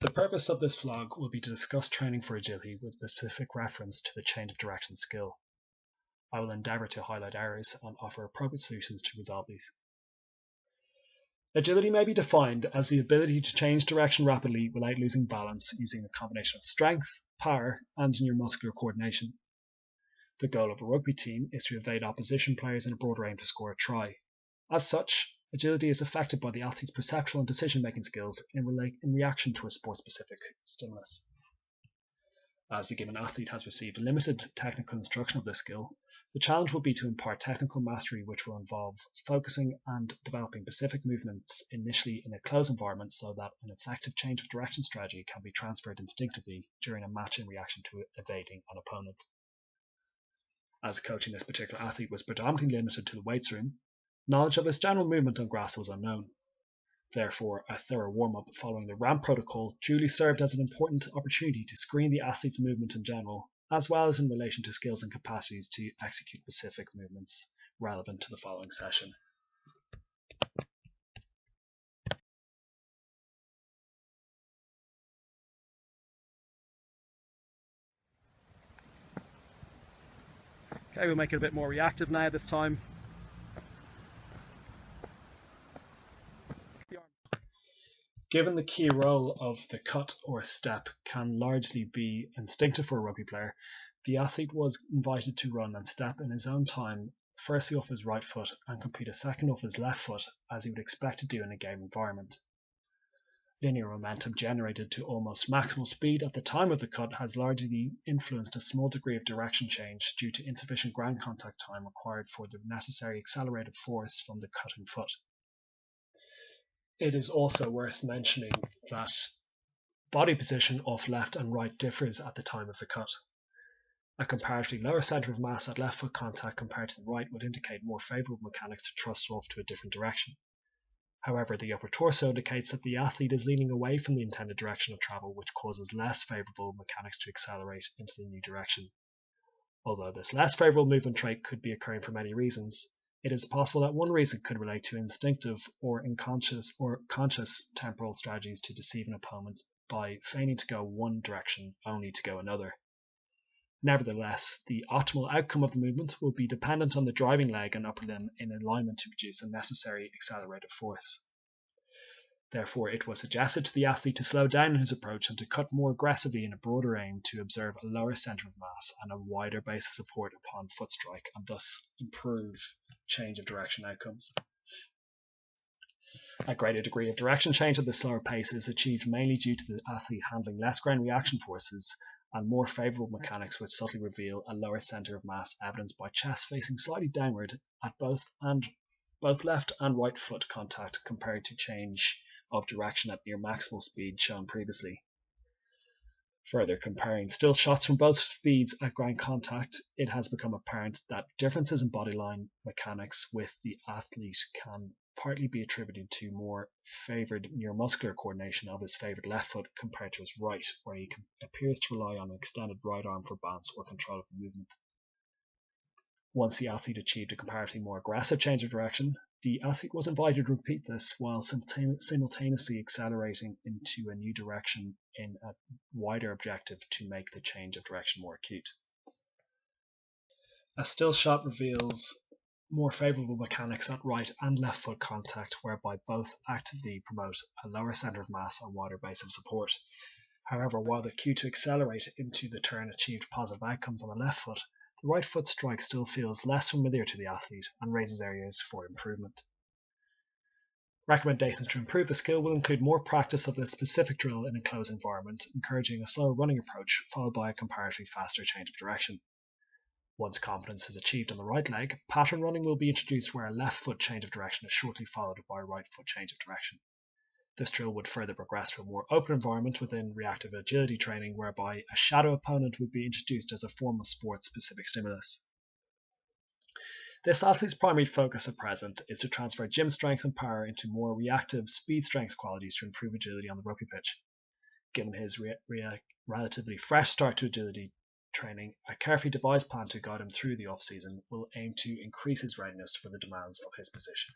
The purpose of this vlog will be to discuss training for agility with specific reference to the change of direction skill. I will endeavour to highlight errors and offer appropriate solutions to resolve these. Agility may be defined as the ability to change direction rapidly without losing balance using a combination of strength, power, and neuromuscular coordination. The goal of a rugby team is to evade opposition players in a broader aim to score a try. As such, agility is affected by the athlete's perceptual and decision-making skills in reaction to a sport-specific stimulus. As the given athlete has received limited technical instruction of this skill, the challenge will be to impart technical mastery, which will involve focusing and developing specific movements initially in a closed environment so that an effective change of direction strategy can be transferred instinctively during a match in reaction to evading an opponent. As coaching this particular athlete was predominantly limited to the weights room, knowledge of his general movement on grass was unknown. Therefore, a thorough warm-up following the ramp protocol duly served as an important opportunity to screen the athlete's movement in general, as well as in relation to skills and capacities to execute specific movements relevant to the following session. Okay, we'll make it a bit more reactive now this time. Given the key role of the cut or step can largely be instinctive for a rugby player, the athlete was invited to run and step in his own time, firstly off his right foot and complete a second off his left foot as he would expect to do in a game environment. Linear momentum generated to almost maximal speed at the time of the cut has largely influenced a small degree of direction change due to insufficient ground contact time required for the necessary accelerated force from the cutting foot. It is also worth mentioning that body position off left and right differs at the time of the cut. A comparatively lower centre of mass at left foot contact compared to the right would indicate more favourable mechanics to thrust off to a different direction. However, the upper torso indicates that the athlete is leaning away from the intended direction of travel, which causes less favourable mechanics to accelerate into the new direction. Although this less favourable movement trait could be occurring for many reasons, it is possible that one reason could relate to instinctive or conscious temporal strategies to deceive an opponent by feigning to go one direction only to go another. Nevertheless, the optimal outcome of the movement will be dependent on the driving leg and upper limb in alignment to produce a necessary accelerated force. Therefore, it was suggested to the athlete to slow down in his approach and to cut more aggressively in a broader aim to observe a lower centre of mass and a wider base of support upon foot strike, and thus improve change of direction outcomes. A greater degree of direction change at the slower pace is achieved mainly due to the athlete handling less ground reaction forces and more favourable mechanics, which subtly reveal a lower centre of mass evidenced by chest facing slightly downward at both left and right foot contact compared to change of direction at near maximal speed shown previously. Further, comparing still shots from both speeds at ground contact, it has become apparent that differences in bodyline mechanics with the athlete can partly be attributed to more favoured neuromuscular coordination of his favoured left foot compared to his right, where he appears to rely on an extended right arm for balance or control of the movement. Once the athlete achieved a comparatively more aggressive change of direction, the athlete was invited to repeat this while simultaneously accelerating into a new direction in a wider objective to make the change of direction more acute. A still shot reveals more favourable mechanics at right and left foot contact, whereby both actively promote a lower centre of mass and wider base of support. However, while the cue to accelerate into the turn achieved positive outcomes on the left foot, the right foot strike still feels less familiar to the athlete and raises areas for improvement. Recommendations to improve the skill will include more practice of this specific drill in a closed environment, encouraging a slower running approach followed by a comparatively faster change of direction. Once competence is achieved on the right leg, pattern running will be introduced where a left foot change of direction is shortly followed by a right foot change of direction. This drill would further progress to a more open environment within reactive agility training, whereby a shadow opponent would be introduced as a form of sport-specific stimulus. This athlete's primary focus at present is to transfer gym strength and power into more reactive speed-strength qualities to improve agility on the rugby pitch. Given his relatively fresh start to agility training, a carefully devised plan to guide him through the off-season will aim to increase his readiness for the demands of his position.